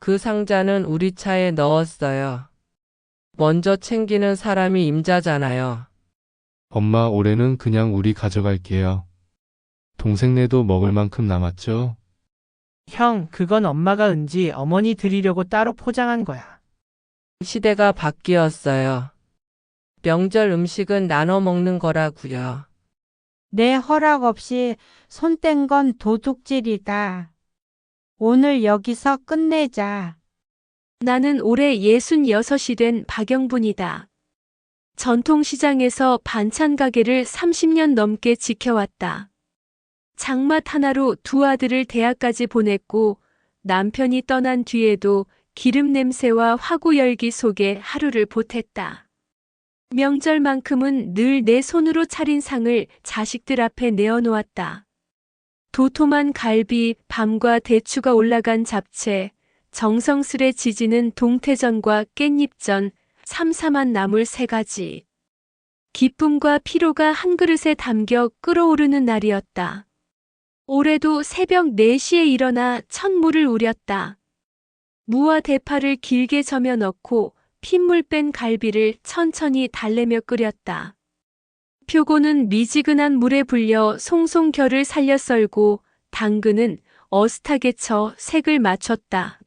그 상자는 우리 차에 넣었어요. 먼저 챙기는 사람이 임자잖아요. 엄마, 올해는 그냥 우리 가져갈게요. 동생네도 먹을 만큼 남았죠? 형, 그건 엄마가 은지 어머니 드리려고 따로 포장한 거야. 시대가 바뀌었어요. 명절 음식은 나눠 먹는 거라고요. 내 허락 없이 손 뗀 건 도둑질이다. 오늘 여기서 끝내자. 나는 올해 66이 된 박영분이다. 전통시장에서 반찬 가게를 30년 넘게 지켜왔다. 장맛 하나로 두 아들을 대학까지 보냈고 남편이 떠난 뒤에도 기름 냄새와 화구 열기 속에 하루를 보탰다. 명절만큼은 늘 내 손으로 차린 상을 자식들 앞에 내어놓았다. 도톰한 갈비, 밤과 대추가 올라간 잡채, 정성스레 지지는 동태전과 깻잎전, 삼삼한 나물 3가지. 기쁨과 피로가 한 그릇에 담겨 끓어오르는 날이었다. 올해도 새벽 4시에 일어나 첫물을 우렸다. 무와 대파를 길게 저며 넣고 핏물 뺀 갈비를 천천히 달래며 끓였다. 표고는 미지근한 물에 불려 송송 결을 살려 썰고 당근은 어슷하게 쳐 색을 맞췄다.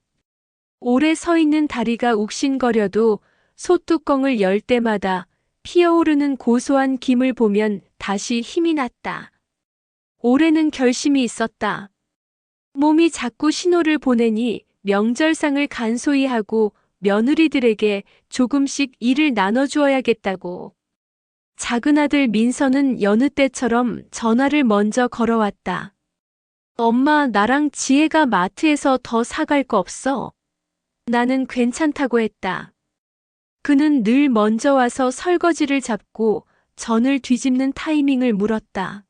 오래 서 있는 다리가 욱신거려도 솥뚜껑을 열 때마다 피어오르는 고소한 김을 보면 다시 힘이 났다. 올해는 결심이 있었다. 몸이 자꾸 신호를 보내니 명절상을 간소히 하고 며느리들에게 조금씩 일을 나눠주어야겠다고. 작은 아들 민서는 여느 때처럼 전화를 먼저 걸어왔다. 엄마, 나랑 지혜가 마트에서 더 사갈 거 없어? 나는 괜찮다고 했다. 그는 늘 먼저 와서 설거지를 잡고 전을 뒤집는 타이밍을 물었다.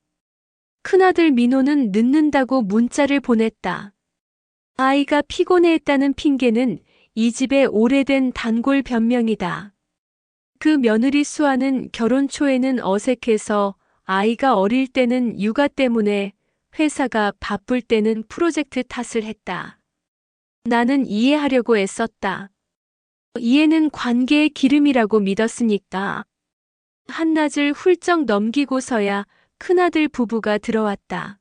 큰아들 민호는 늦는다고 문자를 보냈다. 아이가 피곤해했다는 핑계는 이 집의 오래된 단골 변명이다. 그 며느리 수아는 결혼 초에는 어색해서 아이가 어릴 때는 육아 때문에 회사가 바쁠 때는 프로젝트 탓을 했다. 나는 이해하려고 애썼다. 이해는 관계의 기름이라고 믿었으니까. 한낮을 훌쩍 넘기고서야 큰아들 부부가 들어왔다.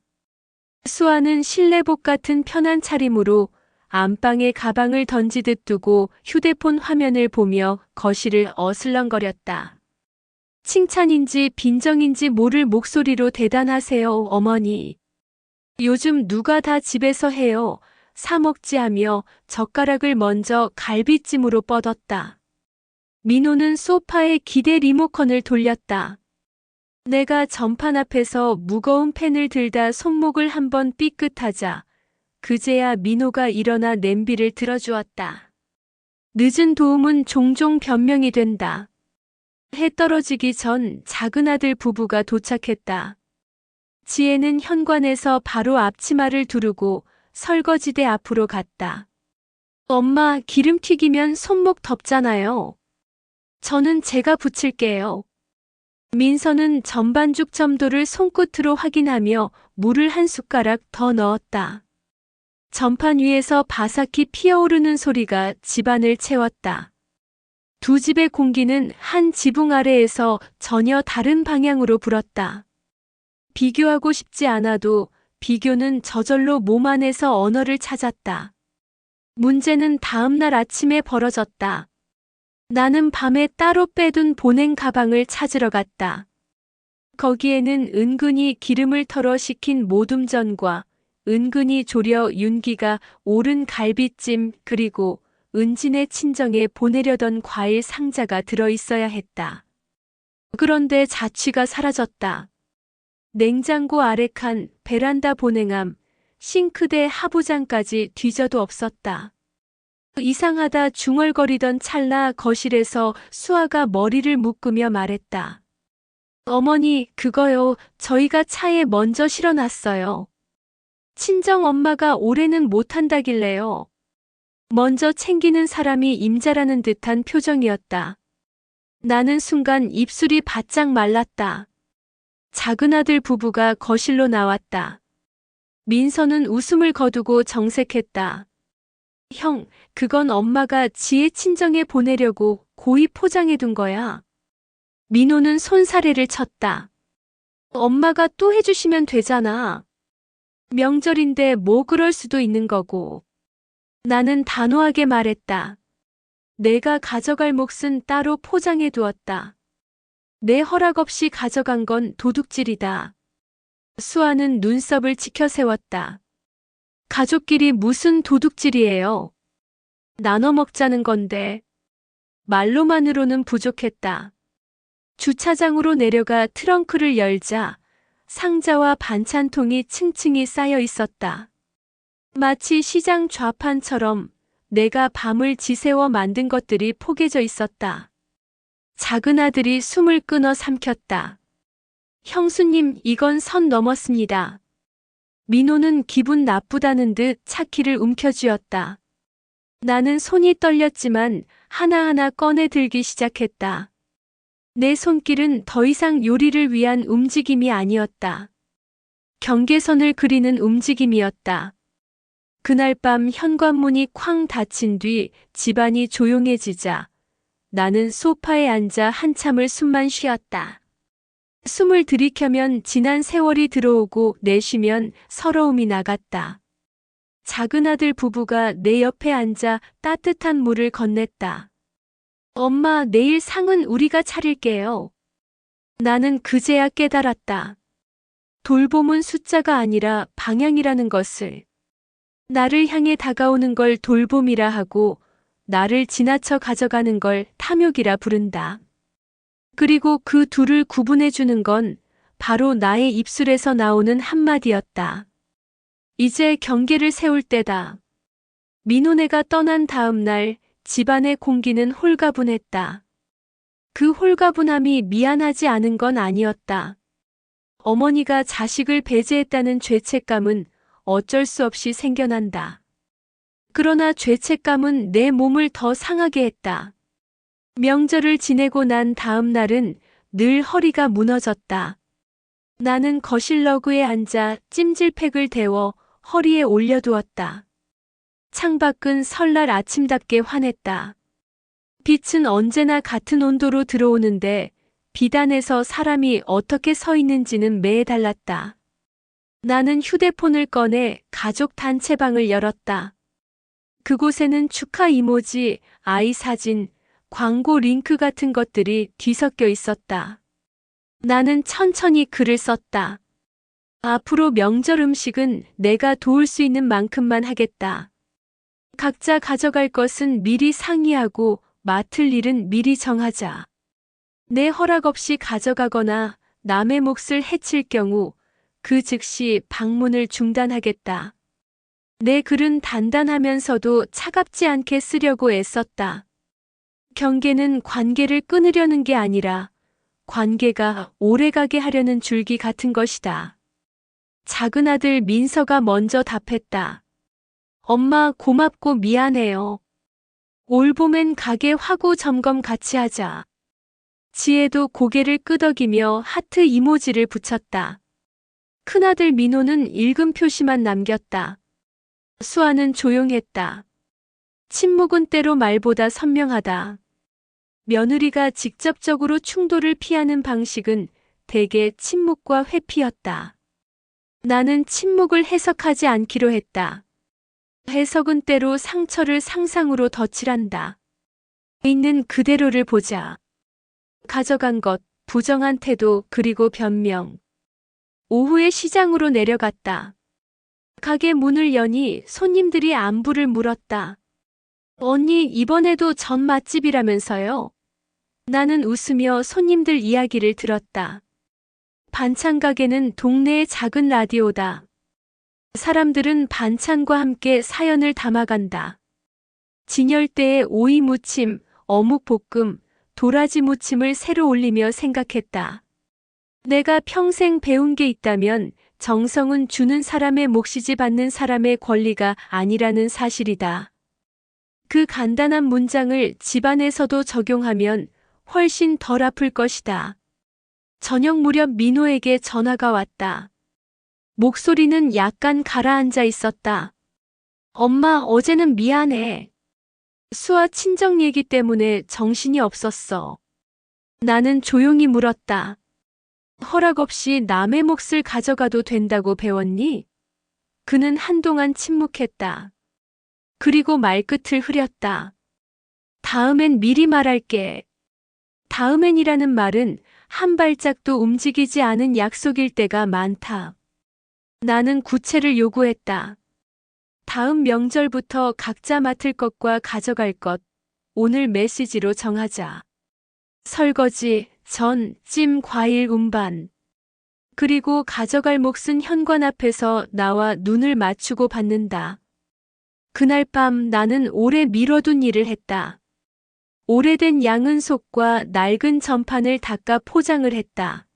수아는 실내복 같은 편한 차림으로 안방에 가방을 던지듯 두고 휴대폰 화면을 보며 거실을 어슬렁거렸다. 칭찬인지 빈정인지 모를 목소리로 대단하세요, 어머니. 요즘 누가 다 집에서 해요. 사 먹지 하며 젓가락을 먼저 갈비찜으로 뻗었다. 민호는 소파에 기대 리모컨을 돌렸다. 내가 전판 앞에서 무거운 펜을 들다 손목을 한번 삐끗하자 그제야 민호가 일어나 냄비를 들어주었다. 늦은 도움은 종종 변명이 된다. 해 떨어지기 전 작은 아들 부부가 도착했다. 지혜는 현관에서 바로 앞치마를 두르고 설거지대 앞으로 갔다. 엄마, 기름 튀기면 손목 덥잖아요. 저는 제가 붙일게요. 민서는 전반죽 점도를 손끝으로 확인하며 물을 한 숟가락 더 넣었다. 전판 위에서 바삭히 피어오르는 소리가 집안을 채웠다. 두 집의 공기는 한 지붕 아래에서 전혀 다른 방향으로 불었다. 비교하고 싶지 않아도 비교는 저절로 몸 안에서 언어를 찾았다. 문제는 다음 날 아침에 벌어졌다. 나는 밤에 따로 빼둔 보냉 가방을 찾으러 갔다. 거기에는 은근히 기름을 털어 식힌 모둠전과 은근히 졸여 윤기가 오른 갈비찜 그리고 은진의 친정에 보내려던 과일 상자가 들어있어야 했다. 그런데 자취가 사라졌다. 냉장고 아래 칸, 베란다 보냉함, 싱크대 하부장까지 뒤져도 없었다. 이상하다 중얼거리던 찰나 거실에서 수아가 머리를 묶으며 말했다. 어머니, 그거요. 저희가 차에 먼저 실어놨어요. 친정 엄마가 올해는 못한다길래요. 먼저 챙기는 사람이 임자라는 듯한 표정이었다. 나는 순간 입술이 바짝 말랐다. 작은 아들 부부가 거실로 나왔다. 민서는 웃음을 거두고 정색했다. 형, 그건 엄마가 지혜 친정에 보내려고 고이 포장해 둔 거야. 민호는 손사래를 쳤다. 엄마가 또 해주시면 되잖아. 명절인데 뭐 그럴 수도 있는 거고. 나는 단호하게 말했다. 내가 가져갈 몫은 따로 포장해 두었다. 내 허락 없이 가져간 건 도둑질이다. 수아는 눈썹을 치켜 세웠다. 가족끼리 무슨 도둑질이에요? 나눠 먹자는 건데. 말로만으로는 부족했다. 주차장으로 내려가 트렁크를 열자 상자와 반찬통이 층층이 쌓여 있었다. 마치 시장 좌판처럼 내가 밤을 지새워 만든 것들이 포개져 있었다. 작은 아들이 숨을 끊어 삼켰다. 형수님, 이건 선 넘었습니다. 민호는 기분 나쁘다는 듯 차키를 움켜쥐었다. 나는 손이 떨렸지만 하나하나 꺼내 들기 시작했다. 내 손길은 더 이상 요리를 위한 움직임이 아니었다. 경계선을 그리는 움직임이었다. 그날 밤 현관문이 쾅 닫힌 뒤 집안이 조용해지자 나는 소파에 앉아 한참을 숨만 쉬었다. 숨을 들이켜면 지난 세월이 들어오고 내쉬면 서러움이 나갔다. 작은 아들 부부가 내 옆에 앉아 따뜻한 물을 건넸다. 엄마, 내일 상은 우리가 차릴게요. 나는 그제야 깨달았다. 돌봄은 숫자가 아니라 방향이라는 것을. 나를 향해 다가오는 걸 돌봄이라 하고 나를 지나쳐 가져가는 걸 탐욕이라 부른다. 그리고 그 둘을 구분해 주는 건 바로 나의 입술에서 나오는 한마디였다. 이제 경계를 세울 때다. 민호네가 떠난 다음 날 집안의 공기는 홀가분했다. 그 홀가분함이 미안하지 않은 건 아니었다. 어머니가 자식을 배제했다는 죄책감은 어쩔 수 없이 생겨난다. 그러나 죄책감은 내 몸을 더 상하게 했다. 명절을 지내고 난 다음 날은 늘 허리가 무너졌다. 나는 거실 러그에 앉아 찜질팩을 데워 허리에 올려두었다. 창밖은 설날 아침답게 환했다. 빛은 언제나 같은 온도로 들어오는데 비단에서 사람이 어떻게 서 있는지는 매에 달랐다. 나는 휴대폰을 꺼내 가족 단체방을 열었다. 그곳에는 축하 이모지, 아이 사진, 광고 링크 같은 것들이 뒤섞여 있었다. 나는 천천히 글을 썼다. 앞으로 명절 음식은 내가 도울 수 있는 만큼만 하겠다. 각자 가져갈 것은 미리 상의하고 맡을 일은 미리 정하자. 내 허락 없이 가져가거나 남의 몫을 해칠 경우 그 즉시 방문을 중단하겠다. 내 글은 단단하면서도 차갑지 않게 쓰려고 애썼다. 경계는 관계를 끊으려는 게 아니라 관계가 오래가게 하려는 줄기 같은 것이다. 작은 아들 민서가 먼저 답했다. 엄마, 고맙고 미안해요. 올 봄엔 가게 화구 점검 같이 하자. 지혜도 고개를 끄덕이며 하트 이모지를 붙였다. 큰아들 민호는 읽음 표시만 남겼다. 수아는 조용했다. 침묵은 때로 말보다 선명하다. 며느리가 직접적으로 충돌을 피하는 방식은 대개 침묵과 회피였다. 나는 침묵을 해석하지 않기로 했다. 해석은 때로 상처를 상상으로 덧칠한다. 있는 그대로를 보자. 가져간 것, 부정한 태도, 그리고 변명. 오후에 시장으로 내려갔다. 가게 문을 여니 손님들이 안부를 물었다. 언니, 이번에도 전 맛집이라면서요? 나는 웃으며 손님들 이야기를 들었다. 반찬 가게는 동네의 작은 라디오다. 사람들은 반찬과 함께 사연을 담아간다. 진열대에 오이 무침, 어묵 볶음, 도라지 무침을 새로 올리며 생각했다. 내가 평생 배운 게 있다면 정성은 주는 사람의 몫이지 받는 사람의 권리가 아니라는 사실이다. 그 간단한 문장을 집안에서도 적용하면 훨씬 덜 아플 것이다. 저녁 무렵 민호에게 전화가 왔다. 목소리는 약간 가라앉아 있었다. 엄마, 어제는 미안해. 수아 친정 얘기 때문에 정신이 없었어. 나는 조용히 물었다. 허락 없이 남의 몫을 가져가도 된다고 배웠니? 그는 한동안 침묵했다. 그리고 말끝을 흐렸다. 다음엔 미리 말할게. 다음엔이라는 말은 한 발짝도 움직이지 않은 약속일 때가 많다. 나는 구체를 요구했다. 다음 명절부터 각자 맡을 것과 가져갈 것, 오늘 메시지로 정하자. 설거지, 전, 찜, 과일 운반. 그리고 가져갈 몫은 현관 앞에서 나와 눈을 맞추고 받는다. 그날 밤 나는 오래 미뤄둔 일을 했다. 오래된 양은 속과 낡은 전판을 닦아 포장을 했다.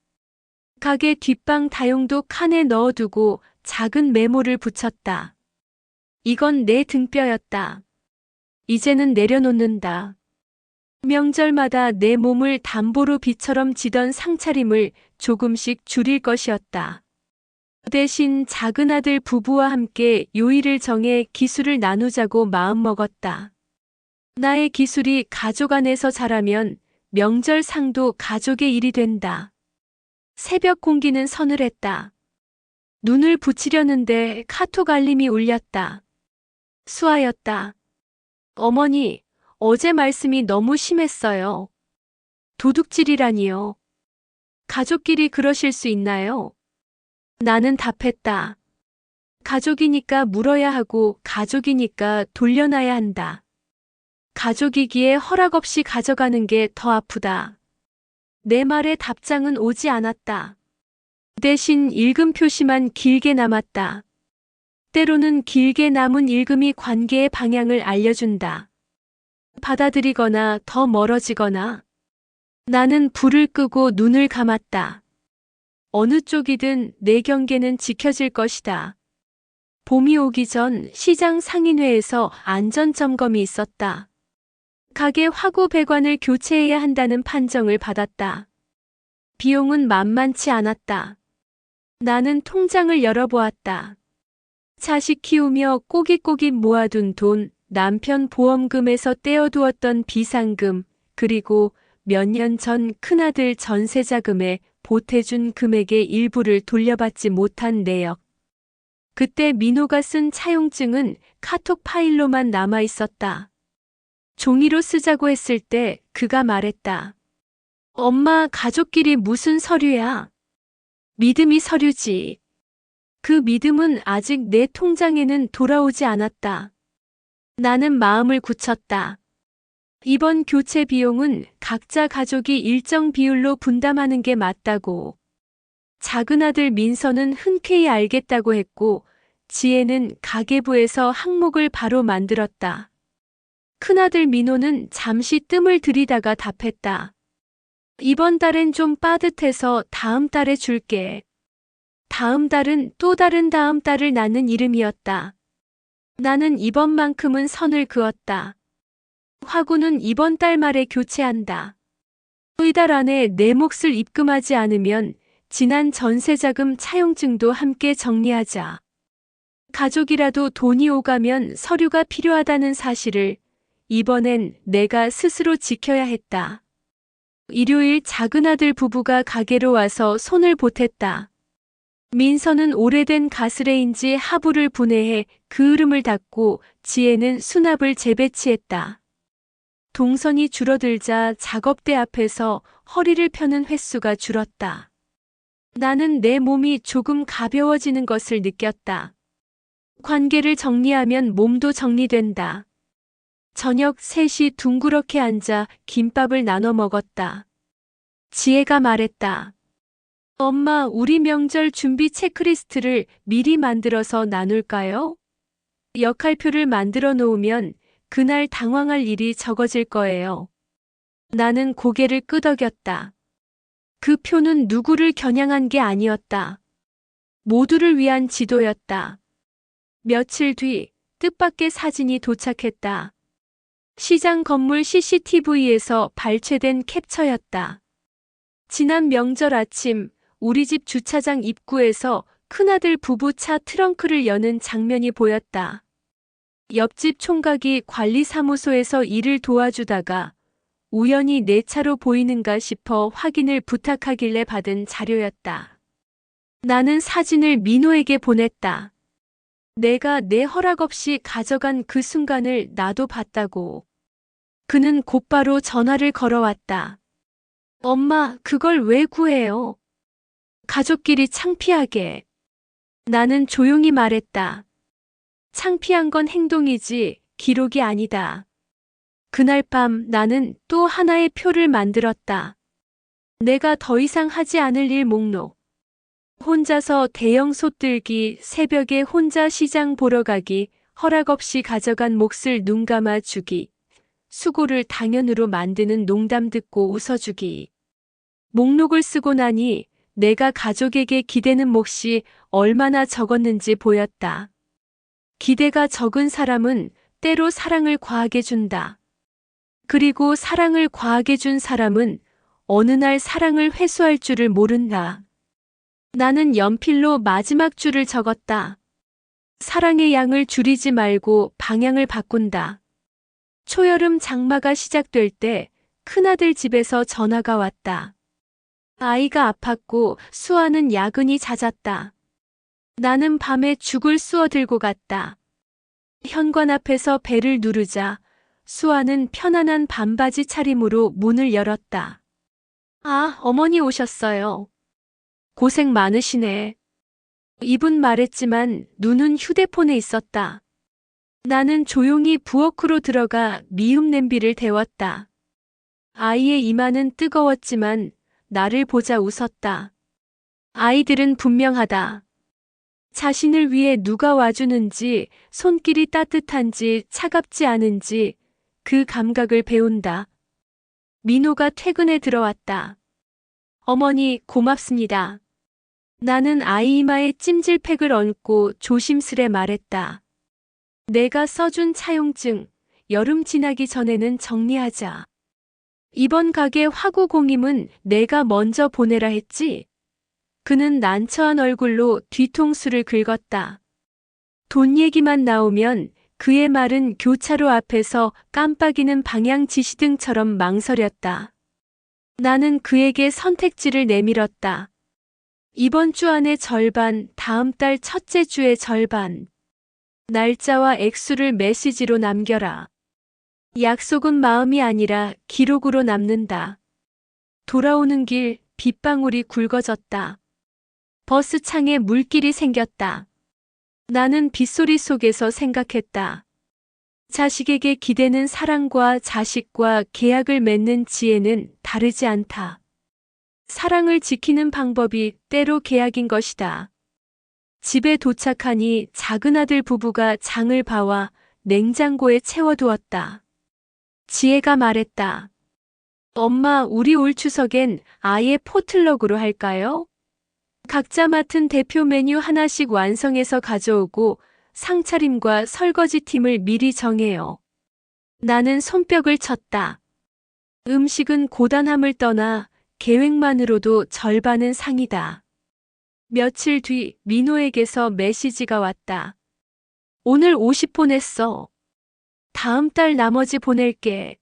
가게 뒷방 다용도 칸에 넣어두고 작은 메모를 붙였다. 이건 내 등뼈였다. 이제는 내려놓는다. 명절마다 내 몸을 담보로 비처럼 지던 상차림을 조금씩 줄일 것이었다. 대신 작은 아들 부부와 함께 요일을 정해 기술을 나누자고 마음먹었다. 나의 기술이 가족 안에서 자라면 명절상도 가족의 일이 된다. 새벽 공기는 서늘했다. 눈을 붙이려는데 카톡 알림이 울렸다. 수아였다. 어머니, 어제 말씀이 너무 심했어요. 도둑질이라니요. 가족끼리 그러실 수 있나요? 나는 답했다. 가족이니까 물어야 하고 가족이니까 돌려놔야 한다. 가족이기에 허락 없이 가져가는 게 더 아프다. 내 말에 답장은 오지 않았다. 대신 읽음 표시만 길게 남았다. 때로는 길게 남은 읽음이 관계의 방향을 알려준다. 받아들이거나 더 멀어지거나. 나는 불을 끄고 눈을 감았다. 어느 쪽이든 내 경계는 지켜질 것이다. 봄이 오기 전 시장 상인회에서 안전점검이 있었다. 가게 화구 배관을 교체해야 한다는 판정을 받았다. 비용은 만만치 않았다. 나는 통장을 열어보았다. 자식 키우며 꼬깃꼬깃 모아둔 돈, 남편 보험금에서 떼어두었던 비상금, 그리고 몇 년 전 큰아들 전세자금에 보태준 금액의 일부를 돌려받지 못한 내역. 그때 민호가 쓴 차용증은 카톡 파일로만 남아 있었다. 종이로 쓰자고 했을 때 그가 말했다. 엄마, 가족끼리 무슨 서류야? 믿음이 서류지. 그 믿음은 아직 내 통장에는 돌아오지 않았다. 나는 마음을 굳혔다. 이번 교체 비용은 각자 가족이 일정 비율로 분담하는 게 맞다고. 작은 아들 민서는 흔쾌히 알겠다고 했고, 지혜는 가계부에서 항목을 바로 만들었다. 큰아들 민호는 잠시 뜸을 들이다가 답했다. 이번 달엔 좀 빠듯해서 다음 달에 줄게. 다음 달은 또 다른 다음 달을 낳는 이름이었다. 나는 이번만큼은 선을 그었다. 화구는 이번 달 말에 교체한다. 이달 안에 내 몫을 입금하지 않으면 지난 전세자금 차용증도 함께 정리하자. 가족이라도 돈이 오가면 서류가 필요하다는 사실을 이번엔 내가 스스로 지켜야 했다. 일요일 작은아들 부부가 가게로 와서 손을 보탰다. 민서는 오래된 가스레인지 하부를 분해해 그 흐름을 닦고 지혜는 수납을 재배치했다. 동선이 줄어들자 작업대 앞에서 허리를 펴는 횟수가 줄었다. 나는 내 몸이 조금 가벼워지는 것을 느꼈다. 관계를 정리하면 몸도 정리된다. 저녁 3시 둥그렇게 앉아 김밥을 나눠 먹었다. 지혜가 말했다. 엄마, 우리 명절 준비 체크리스트를 미리 만들어서 나눌까요? 역할표를 만들어 놓으면 그날 당황할 일이 적어질 거예요. 나는 고개를 끄덕였다. 그 표는 누구를 겨냥한 게 아니었다. 모두를 위한 지도였다. 며칠 뒤 뜻밖의 사진이 도착했다. 시장 건물 CCTV에서 발췌된 캡처였다. 지난 명절 아침 우리 집 주차장 입구에서 큰아들 부부 차 트렁크를 여는 장면이 보였다. 옆집 총각이 관리사무소에서 일을 도와주다가 우연히 내 차로 보이는가 싶어 확인을 부탁하길래 받은 자료였다. 나는 사진을 민호에게 보냈다. 내가 내 허락 없이 가져간 그 순간을 나도 봤다고. 그는 곧바로 전화를 걸어왔다. 엄마, 그걸 왜 구해요? 가족끼리 창피하게. 나는 조용히 말했다. 창피한 건 행동이지 기록이 아니다. 그날 밤 나는 또 하나의 표를 만들었다. 내가 더 이상 하지 않을 일 목록. 혼자서 대형 솥들기, 새벽에 혼자 시장 보러 가기, 허락 없이 가져간 몫을 눈 감아 주기, 수고를 당연으로 만드는 농담 듣고 웃어주기. 목록을 쓰고 나니 내가 가족에게 기대는 몫이 얼마나 적었는지 보였다. 기대가 적은 사람은 때로 사랑을 과하게 준다. 그리고 사랑을 과하게 준 사람은 어느 날 사랑을 회수할 줄을 모른다. 나는 연필로 마지막 줄을 적었다. 사랑의 양을 줄이지 말고 방향을 바꾼다. 초여름 장마가 시작될 때 큰아들 집에서 전화가 왔다. 아이가 아팠고 수아는 야근이 잦았다. 나는 밤에 죽을 쑤어 들고 갔다. 현관 앞에서 벨을 누르자 수아는 편안한 반바지 차림으로 문을 열었다. 아, 어머니 오셨어요. 고생 많으시네. 입은 말했지만 눈은 휴대폰에 있었다. 나는 조용히 부엌으로 들어가 미음 냄비를 데웠다. 아이의 이마는 뜨거웠지만 나를 보자 웃었다. 아이들은 분명하다. 자신을 위해 누가 와주는지, 손길이 따뜻한지 차갑지 않은지 그 감각을 배운다. 민호가 퇴근에 들어왔다. 어머니, 고맙습니다. 나는 아이 이마에 찜질팩을 얹고 조심스레 말했다. 내가 써준 차용증, 여름 지나기 전에는 정리하자. 이번 가게 화구 공임은 내가 먼저 보내라 했지? 그는 난처한 얼굴로 뒤통수를 긁었다. 돈 얘기만 나오면 그의 말은 교차로 앞에서 깜빡이는 방향 지시등처럼 망설였다. 나는 그에게 선택지를 내밀었다. 이번 주 안에 절반, 다음 달 첫째 주의 절반. 날짜와 액수를 메시지로 남겨라. 약속은 마음이 아니라 기록으로 남는다. 돌아오는 길 빗방울이 굵어졌다. 버스 창에 물길이 생겼다. 나는 빗소리 속에서 생각했다. 자식에게 기대는 사랑과 자식과 계약을 맺는 지혜는 다르지 않다. 사랑을 지키는 방법이 때로 계약인 것이다. 집에 도착하니 작은아들 부부가 장을 봐와 냉장고에 채워두었다. 지혜가 말했다. 엄마, 우리 올 추석엔 아예 포틀럭으로 할까요? 각자 맡은 대표 메뉴 하나씩 완성해서 가져오고 상차림과 설거지 팀을 미리 정해요. 나는 손뼉을 쳤다. 음식은 고단함을 떠나 계획만으로도 절반은 상이다. 며칠 뒤 민호에게서 메시지가 왔다. 오늘 50 보냈어. 다음 달 나머지 보낼게.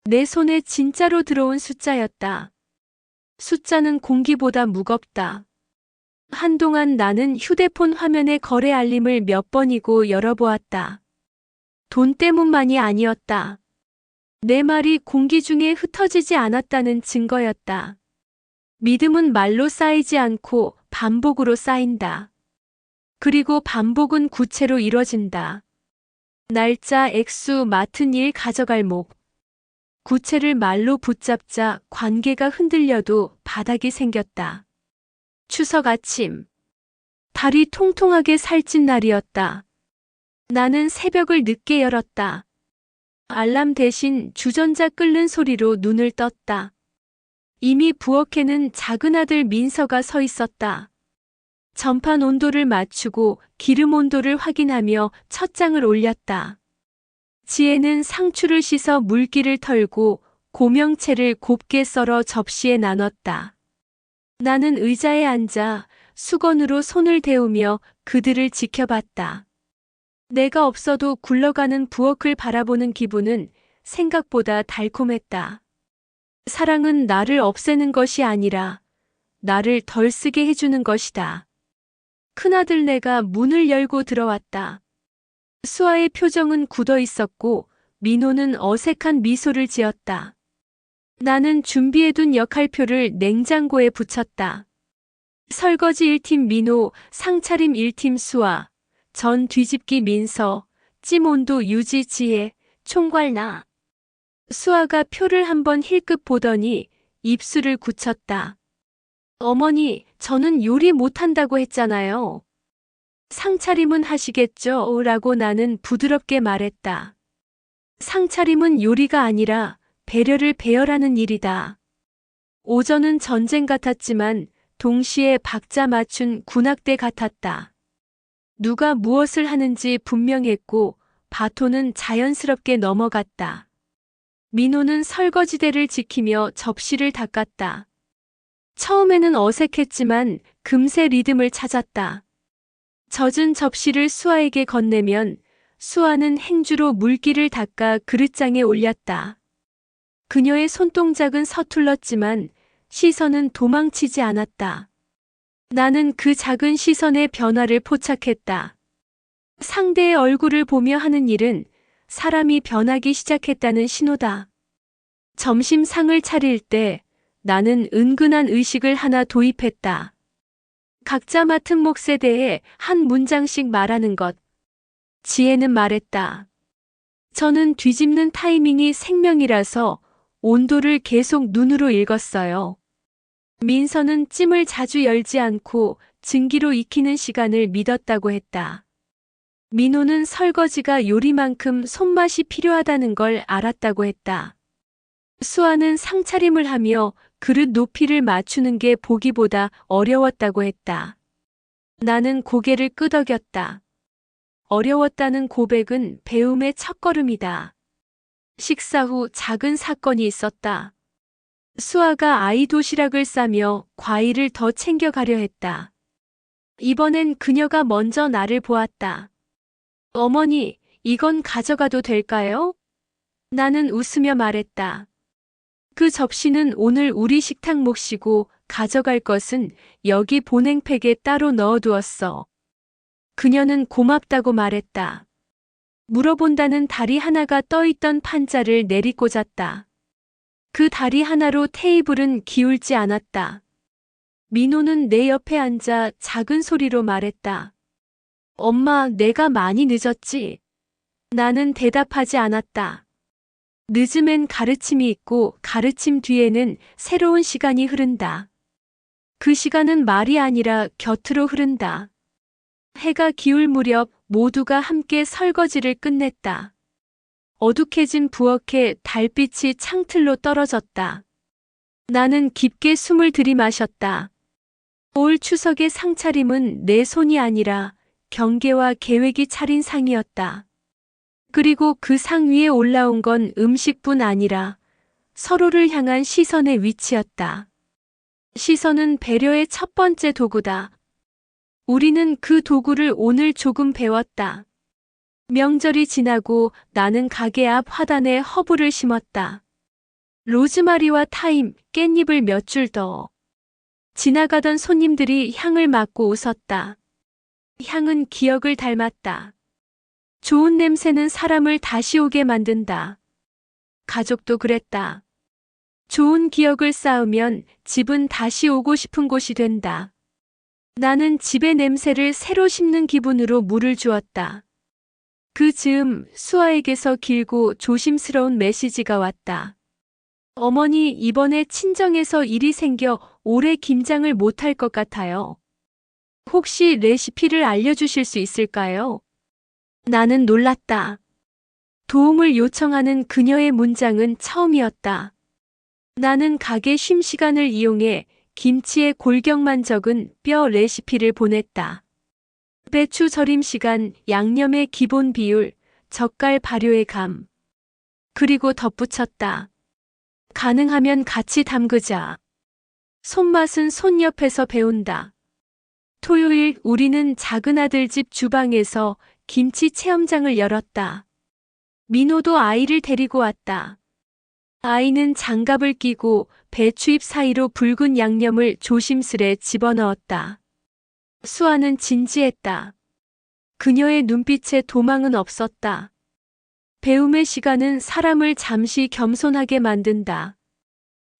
내 손에 진짜로 들어온 숫자였다. 숫자는 공기보다 무겁다. 한동안 나는 휴대폰 화면의 거래 알림을 몇 번이고 열어보았다. 돈 때문만이 아니었다. 내 말이 공기 중에 흩어지지 않았다는 증거였다. 믿음은 말로 쌓이지 않고 반복으로 쌓인다. 그리고 반복은 구체로 이뤄진다. 날짜, 액수, 맡은 일, 가져갈 목. 구체를 말로 붙잡자 관계가 흔들려도 바닥이 생겼다. 추석 아침. 달이 통통하게 살찐 날이었다. 나는 새벽을 늦게 열었다. 알람 대신 주전자 끓는 소리로 눈을 떴다. 이미 부엌에는 작은아들 민서가 서 있었다. 전판 온도를 맞추고 기름 온도를 확인하며 첫 장을 올렸다. 지혜는 상추를 씻어 물기를 털고 고명채를 곱게 썰어 접시에 나눴다. 나는 의자에 앉아 수건으로 손을 데우며 그들을 지켜봤다. 내가 없어도 굴러가는 부엌을 바라보는 기분은 생각보다 달콤했다. 사랑은 나를 없애는 것이 아니라 나를 덜 쓰게 해주는 것이다. 큰아들네가 문을 열고 들어왔다. 수아의 표정은 굳어 있었고 민호는 어색한 미소를 지었다. 나는 준비해둔 역할표를 냉장고에 붙였다. 설거지 1팀 민호, 상차림 1팀 수아, 전 뒤집기 민서, 찜 온도 유지 지혜, 총괄 나. 수아가 표를 한번 힐끗 보더니 입술을 굳혔다. 어머니, 저는 요리 못한다고 했잖아요. 상차림은 하시겠죠? 라고 나는 부드럽게 말했다. 상차림은 요리가 아니라 배려를 배열하는 일이다. 오전은 전쟁 같았지만 동시에 박자 맞춘 군악대 같았다. 누가 무엇을 하는지 분명했고 바톤은 자연스럽게 넘어갔다. 민호는 설거지대를 지키며 접시를 닦았다. 처음에는 어색했지만 금세 리듬을 찾았다. 젖은 접시를 수아에게 건네면 수아는 행주로 물기를 닦아 그릇장에 올렸다. 그녀의 손동작은 서툴렀지만 시선은 도망치지 않았다. 나는 그 작은 시선의 변화를 포착했다. 상대의 얼굴을 보며 하는 일은 사람이 변하기 시작했다는 신호다. 점심상을 차릴 때 나는 은근한 의식을 하나 도입했다. 각자 맡은 몫에 대해 한 문장씩 말하는 것. 지혜는 말했다. 저는 뒤집는 타이밍이 생명이라서 온도를 계속 눈으로 읽었어요. 민서는 찜을 자주 열지 않고 증기로 익히는 시간을 믿었다고 했다. 민호는 설거지가 요리만큼 손맛이 필요하다는 걸 알았다고 했다. 수아는 상차림을 하며 그릇 높이를 맞추는 게 보기보다 어려웠다고 했다. 나는 고개를 끄덕였다. 어려웠다는 고백은 배움의 첫걸음이다. 식사 후 작은 사건이 있었다. 수아가 아이 도시락을 싸며 과일을 더 챙겨가려 했다. 이번엔 그녀가 먼저 나를 보았다. 어머니, 이건 가져가도 될까요? 나는 웃으며 말했다. 그 접시는 오늘 우리 식탁 몫이고 가져갈 것은 여기 보냉팩에 따로 넣어두었어. 그녀는 고맙다고 말했다. 물어본다는 다리 하나가 떠있던 판자를 내리꽂았다. 그 다리 하나로 테이블은 기울지 않았다. 민호는 내 옆에 앉아 작은 소리로 말했다. 엄마, 내가 많이 늦었지? 나는 대답하지 않았다. 늦음엔 가르침이 있고 가르침 뒤에는 새로운 시간이 흐른다. 그 시간은 말이 아니라 곁으로 흐른다. 해가 기울 무렵 모두가 함께 설거지를 끝냈다. 어둑해진 부엌에 달빛이 창틀로 떨어졌다. 나는 깊게 숨을 들이마셨다. 올 추석의 상차림은 내 손이 아니라 경계와 계획이 차린 상이었다. 그리고 그 상 위에 올라온 건 음식뿐 아니라 서로를 향한 시선의 위치였다. 시선은 배려의 첫 번째 도구다. 우리는 그 도구를 오늘 조금 배웠다. 명절이 지나고 나는 가게 앞 화단에 허브를 심었다. 로즈마리와 타임, 깻잎을 몇 줄 더. 지나가던 손님들이 향을 맡고 웃었다. 향은 기억을 닮았다. 좋은 냄새는 사람을 다시 오게 만든다. 가족도 그랬다. 좋은 기억을 쌓으면 집은 다시 오고 싶은 곳이 된다. 나는 집의 냄새를 새로 심는 기분으로 물을 주었다. 그 즈음 수아에게서 길고 조심스러운 메시지가 왔다. 어머니, 이번에 친정에서 일이 생겨 올해 김장을 못할 것 같아요. 혹시 레시피를 알려주실 수 있을까요? 나는 놀랐다. 도움을 요청하는 그녀의 문장은 처음이었다. 나는 가게 쉼 시간을 이용해 김치의 골격만 적은 뼈 레시피를 보냈다. 배추 절임 시간, 양념의 기본 비율, 젓갈 발효의 감. 그리고 덧붙였다. 가능하면 같이 담그자. 손맛은 손 옆에서 배운다. 토요일 우리는 작은아들 집 주방에서 김치 체험장을 열었다. 민호도 아이를 데리고 왔다. 아이는 장갑을 끼고 배추잎 사이로 붉은 양념을 조심스레 집어넣었다. 수아는 진지했다. 그녀의 눈빛에 도망은 없었다. 배움의 시간은 사람을 잠시 겸손하게 만든다.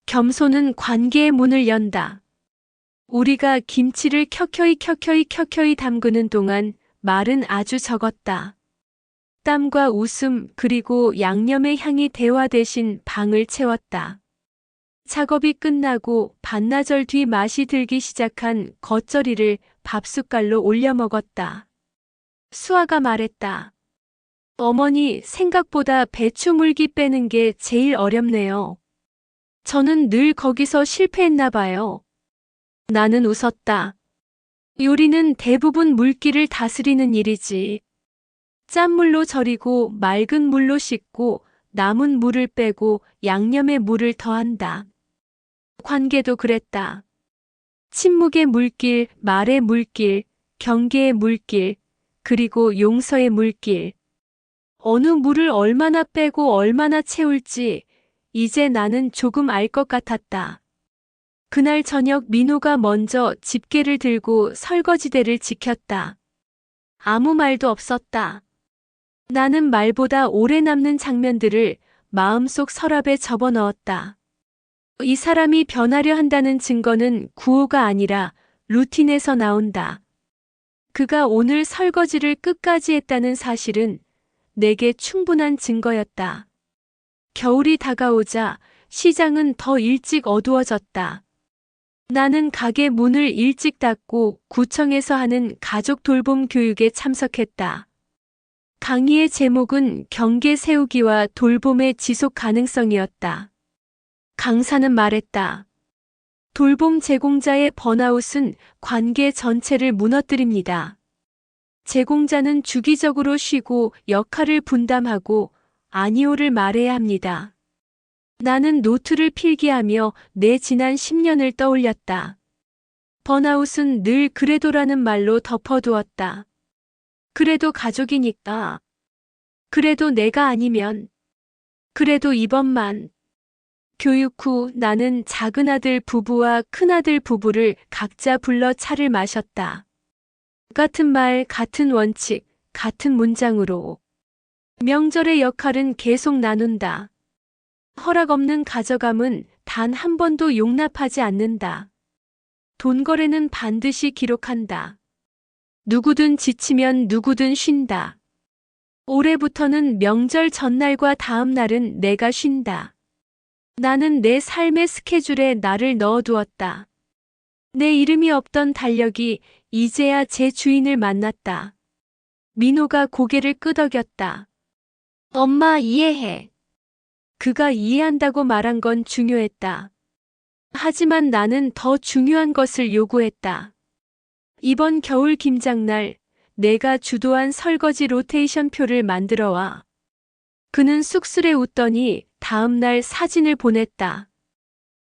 겸손은 관계의 문을 연다. 우리가 김치를 켜켜이 담그는 동안 말은 아주 적었다. 땀과 웃음 그리고 양념의 향이 대화 대신 방을 채웠다. 작업이 끝나고 반나절 뒤 맛이 들기 시작한 겉절이를 밥숟갈로 올려 먹었다. 수아가 말했다. 어머니, 생각보다 배추 물기 빼는 게 제일 어렵네요. 저는 늘 거기서 실패했나 봐요. 나는 웃었다. 요리는 대부분 물기를 다스리는 일이지. 짠물로 절이고 맑은 물로 씻고 남은 물을 빼고 양념에 물을 더한다. 관계도 그랬다. 침묵의 물길, 말의 물길, 경계의 물길, 그리고 용서의 물길. 어느 물을 얼마나 빼고 얼마나 채울지 이제 나는 조금 알 것 같았다. 그날 저녁 민호가 먼저 집게를 들고 설거지대를 지켰다. 아무 말도 없었다. 나는 말보다 오래 남는 장면들을 마음속 서랍에 접어넣었다. 이 사람이 변하려 한다는 증거는 구호가 아니라 루틴에서 나온다. 그가 오늘 설거지를 끝까지 했다는 사실은 내게 충분한 증거였다. 겨울이 다가오자 시장은 더 일찍 어두워졌다. 나는 가게 문을 일찍 닫고 구청에서 하는 가족 돌봄 교육에 참석했다. 강의의 제목은 경계 세우기와 돌봄의 지속 가능성이었다. 강사는 말했다. 돌봄 제공자의 번아웃은 관계 전체를 무너뜨립니다. 제공자는 주기적으로 쉬고 역할을 분담하고 아니오를 말해야 합니다. 나는 노트를 필기하며 내 지난 10년을 떠올렸다. 번아웃은 늘 그래도라는 말로 덮어두었다. 그래도 가족이니까. 그래도 내가 아니면. 그래도 이번만. 교육 후 나는 작은아들 부부와 큰아들 부부를 각자 불러 차를 마셨다. 같은 말, 같은 원칙, 같은 문장으로. 명절의 역할은 계속 나눈다. 허락 없는 가져감은 단 한 번도 용납하지 않는다. 돈거래는 반드시 기록한다. 누구든 지치면 누구든 쉰다. 올해부터는 명절 전날과 다음 날은 내가 쉰다. 나는 내 삶의 스케줄에 나를 넣어두었다. 내 이름이 없던 달력이 이제야 제 주인을 만났다. 민호가 고개를 끄덕였다. 엄마 이해해. 그가 이해한다고 말한 건 중요했다. 하지만 나는 더 중요한 것을 요구했다. 이번 겨울 김장날 내가 주도한 설거지 로테이션 표를 만들어 와. 그는 쑥스레 웃더니 다음 날 사진을 보냈다.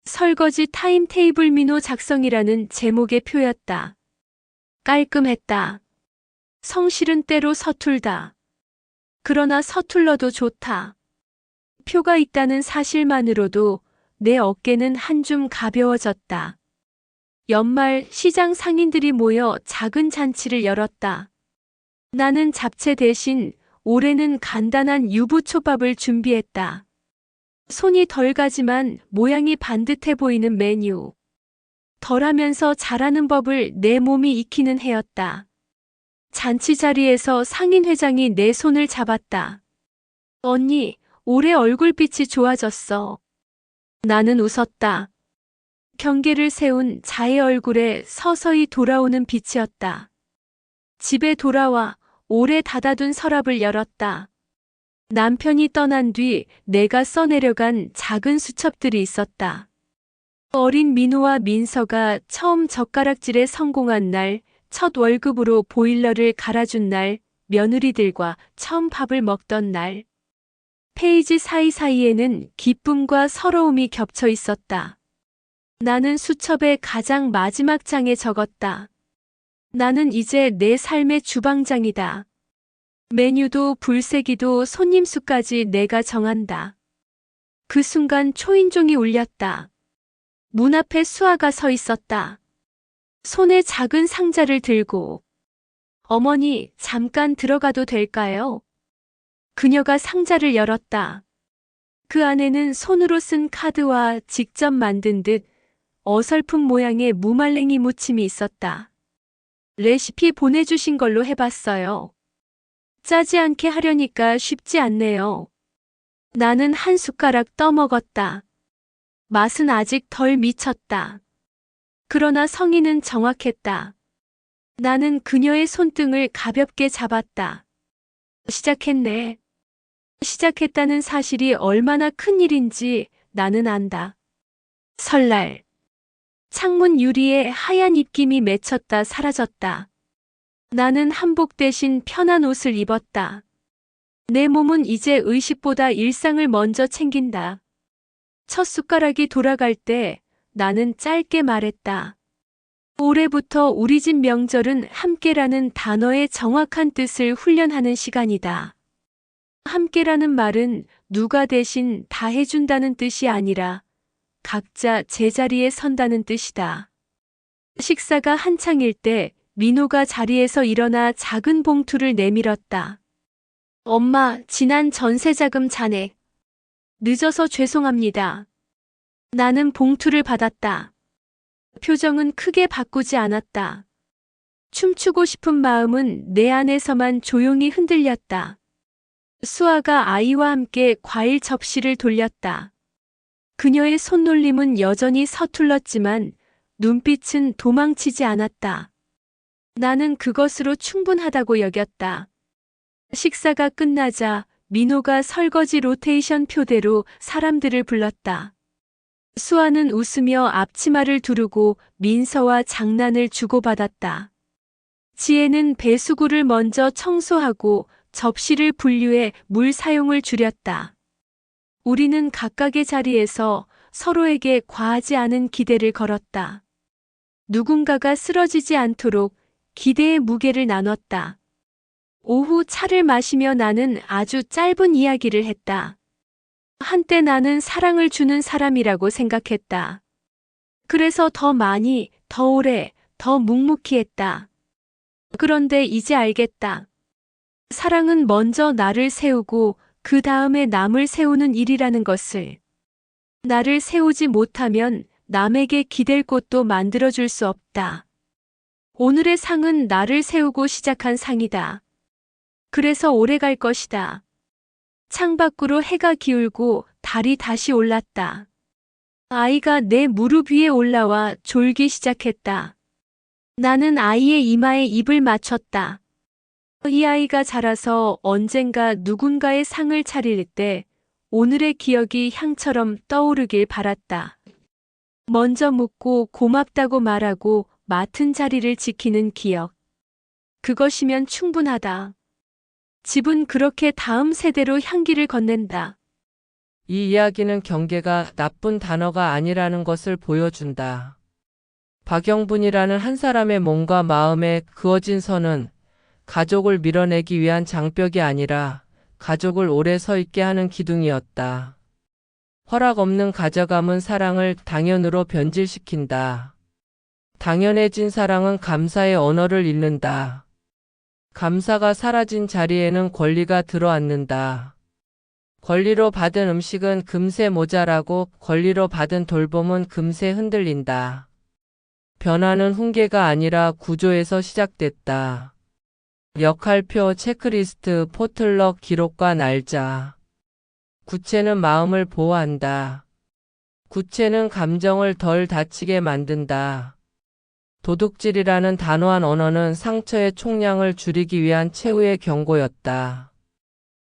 설거지 타임테이블 민호 작성이라는 제목의 표였다. 깔끔했다. 성실은 때로 서툴다. 그러나 서툴러도 좋다. 표가 있다는 사실만으로도 내 어깨는 한 줌 가벼워졌다. 연말 시장 상인들이 모여 작은 잔치를 열었다. 나는 잡채 대신 올해는 간단한 유부초밥을 준비했다. 손이 덜 가지만 모양이 반듯해 보이는 메뉴. 덜하면서 잘하는 법을 내 몸이 익히는 해였다. 잔치 자리에서 상인 회장이 내 손을 잡았다. 언니, 올해 얼굴빛이 좋아졌어. 나는 웃었다. 경계를 세운 자의 얼굴에 서서히 돌아오는 빛이었다. 집에 돌아와 오래 닫아둔 서랍을 열었다. 남편이 떠난 뒤 내가 써내려간 작은 수첩들이 있었다. 어린 민호와 민서가 처음 젓가락질에 성공한 날, 첫 월급으로 보일러를 갈아준 날, 며느리들과 처음 밥을 먹던 날. 페이지 사이사이에는 기쁨과 서러움이 겹쳐 있었다. 나는 수첩의 가장 마지막 장에 적었다. 나는 이제 내 삶의 주방장이다. 메뉴도 불세기도 손님 수까지 내가 정한다. 그 순간 초인종이 울렸다. 문 앞에 수아가 서 있었다. 손에 작은 상자를 들고. 어머니, 잠깐 들어가도 될까요? 그녀가 상자를 열었다. 그 안에는 손으로 쓴 카드와 직접 만든 듯 어설픈 모양의 무말랭이 무침이 있었다. 레시피 보내주신 걸로 해봤어요. 짜지 않게 하려니까 쉽지 않네요. 나는 한 숟가락 떠먹었다. 맛은 아직 덜 미쳤다. 그러나 성의는 정확했다. 나는 그녀의 손등을 가볍게 잡았다. 시작했네. 시작했다는 사실이 얼마나 큰 일인지 나는 안다. 설날. 창문 유리에 하얀 입김이 맺혔다 사라졌다. 나는 한복 대신 편한 옷을 입었다. 내 몸은 이제 의식보다 일상을 먼저 챙긴다. 첫 숟가락이 돌아갈 때 나는 짧게 말했다. 올해부터 우리 집 명절은 함께라는 단어의 정확한 뜻을 훈련하는 시간이다. 함께라는 말은 누가 대신 다 해준다는 뜻이 아니라 각자 제자리에 선다는 뜻이다. 식사가 한창일 때 민호가 자리에서 일어나 작은 봉투를 내밀었다. 엄마, 지난 전세자금 잔액. 늦어서 죄송합니다. 나는 봉투를 받았다. 표정은 크게 바꾸지 않았다. 춤추고 싶은 마음은 내 안에서만 조용히 흔들렸다. 수아가 아이와 함께 과일 접시를 돌렸다. 그녀의 손놀림은 여전히 서툴렀지만 눈빛은 도망치지 않았다. 나는 그것으로 충분하다고 여겼다. 식사가 끝나자 민호가 설거지 로테이션 표대로 사람들을 불렀다. 수아는 웃으며 앞치마를 두르고 민서와 장난을 주고받았다. 지혜는 배수구를 먼저 청소하고 접시를 분류해 물 사용을 줄였다. 우리는 각각의 자리에서 서로에게 과하지 않은 기대를 걸었다. 누군가가 쓰러지지 않도록 기대의 무게를 나눴다. 오후 차를 마시며 나는 아주 짧은 이야기를 했다. 한때 나는 사랑을 주는 사람이라고 생각했다. 그래서 더 많이, 더 오래, 더 묵묵히 했다. 그런데 이제 알겠다. 사랑은 먼저 나를 세우고 그 다음에 남을 세우는 일이라는 것을. 나를 세우지 못하면 남에게 기댈 곳도 만들어줄 수 없다. 오늘의 상은 나를 세우고 시작한 상이다. 그래서 오래 갈 것이다. 창밖으로 해가 기울고 달이 다시 올랐다. 아이가 내 무릎 위에 올라와 졸기 시작했다. 나는 아이의 이마에 입을 맞췄다. 이 아이가 자라서 언젠가 누군가의 상을 차릴 때 오늘의 기억이 향처럼 떠오르길 바랐다. 먼저 묻고 고맙다고 말하고 맡은 자리를 지키는 기억. 그것이면 충분하다. 집은 그렇게 다음 세대로 향기를 건넨다. 이 이야기는 경계가 나쁜 단어가 아니라는 것을 보여준다. 박영분이라는 한 사람의 몸과 마음에 그어진 선은 가족을 밀어내기 위한 장벽이 아니라 가족을 오래 서 있게 하는 기둥이었다. 허락 없는 가져감은 사랑을 당연으로 변질시킨다. 당연해진 사랑은 감사의 언어를 잃는다. 감사가 사라진 자리에는 권리가 들어앉는다. 권리로 받은 음식은 금세 모자라고 권리로 받은 돌봄은 금세 흔들린다. 변화는 훈계가 아니라 구조에서 시작됐다. 역할표, 체크리스트, 포틀럭, 기록과 날짜. 구체는 마음을 보호한다. 구체는 감정을 덜 다치게 만든다. 도둑질이라는 단호한 언어는 상처의 총량을 줄이기 위한 최후의 경고였다.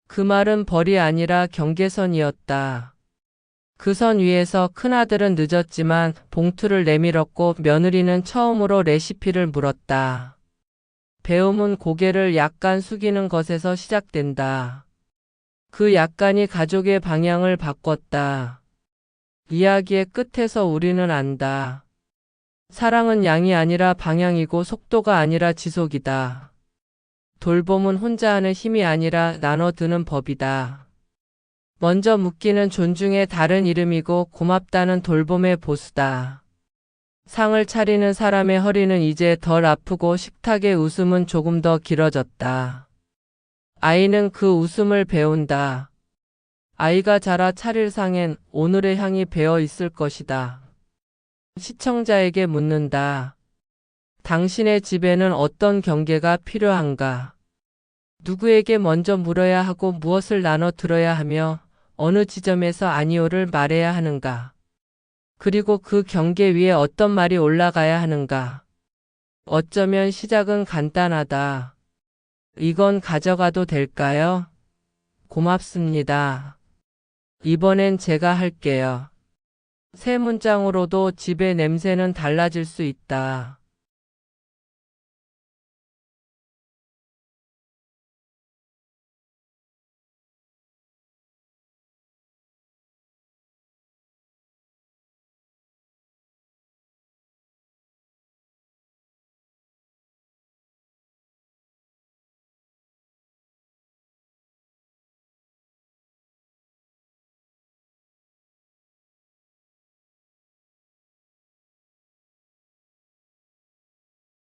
그 말은 벌이 아니라 경계선이었다. 그 선 위에서 큰아들은 늦었지만 봉투를 내밀었고 며느리는 처음으로 레시피를 물었다. 배움은 고개를 약간 숙이는 것에서 시작된다. 그 약간이 가족의 방향을 바꿨다. 이야기의 끝에서 우리는 안다. 사랑은 양이 아니라 방향이고 속도가 아니라 지속이다. 돌봄은 혼자 하는 힘이 아니라 나눠드는 법이다. 먼저 묻기는 존중의 다른 이름이고 고맙다는 돌봄의 보수다. 상을 차리는 사람의 허리는 이제 덜 아프고 식탁의 웃음은 조금 더 길어졌다. 아이는 그 웃음을 배운다. 아이가 자라 차릴 상엔 오늘의 향이 배어 있을 것이다. 시청자에게 묻는다. 당신의 집에는 어떤 경계가 필요한가? 누구에게 먼저 물어야 하고 무엇을 나눠 들어야 하며 어느 지점에서 아니오를 말해야 하는가? 그리고 그 경계 위에 어떤 말이 올라가야 하는가? 어쩌면 시작은 간단하다. 이건 가져가도 될까요? 고맙습니다. 이번엔 제가 할게요. 세 문장으로도 집의 냄새는 달라질 수 있다.